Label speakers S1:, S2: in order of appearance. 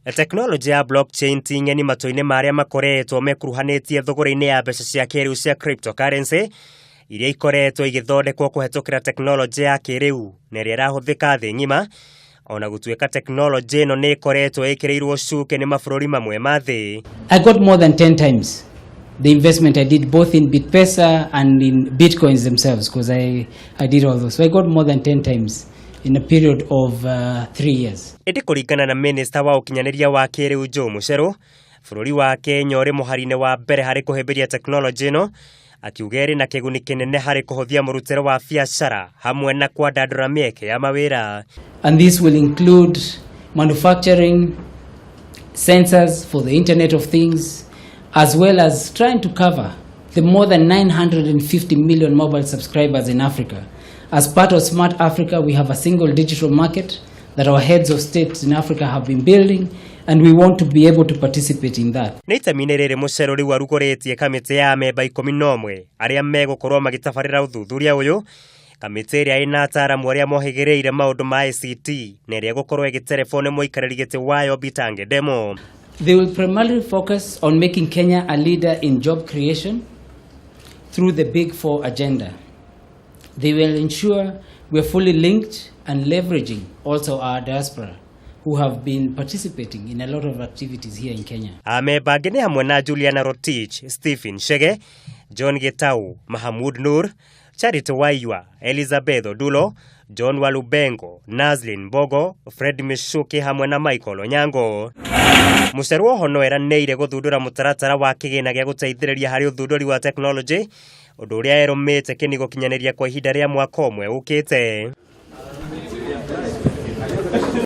S1: Teknolojia ya blockchain ting'eni matoine maria makoretwo mekuruhanetie thogora-ini ya mbeca cia kiriu cia cryptocurrency iria ikoretwo igithondekwo kuhetũkira teknolojia ya kiriu na iria irahuthika thĩ ng'ima, ona gutuika teknolojia ino ni ikoretwo ikirirwo cuke ni mabũrũri mamwe ma thĩ.
S2: I got more than 10 times the investment I did both in Bitpesa and in Bitcoins themselves, because I did all those. So I got more than 10 times in a period of 3 years.
S1: Indi kuringana na Minister wa ukinyaniria wa kiriu Joe Mucheru, bũrũri wa Kenya uri muharine wa mbere hari kuhimbiria teknolojia ino, akiuga iri na kiguni kinene hari kuhuthia murutiro wa biashara hamwe na kwandandura mieke ya mawira.
S2: And this will include manufacturing, sensors for the Internet of Things, as well as trying to cover the more than 950 million mobile subscribers in Africa. As part of Smart Africa, we have a single digital market that our heads of states in Africa have been building, and we want to be able to participate in that.
S1: Neitamine riri Mucheru riu arugoretie kamiti ya memba 11 aria megukorwo magitabarira uthuthuria uyu, kamiti iria ina ataramu aria mohigireire maundu ma ICT na iria gukorwo igitelefone muikariri giti wayo Bitange Demo.
S2: They will primarily focus on making Kenya a leader in job creation through the Big Four agenda. They will ensure we are fully linked and leveraging also our diaspora, who have been participating in a lot of activities here in Kenya.
S1: Amemba angĩ nĩ hamwe na Juliana Rotich, Stephen Chege, John Gitau, Mahamud Nur, Charity Waiywa, Elizabeth Odulo, John Walubengo, Nazlin Bogo, Fred Mishuki hamwe na Michael Onyango. Mucheru oho no eranĩire guthundũra mũtaratara wa kĩgĩna gĩa gũteithĩrĩria harĩ ũthundũri wa technology, ũndũ ũrĩa erũmĩte kĩni gũkinyanĩria kwa ihinda rĩa mwaka ũmwe ũkĩte.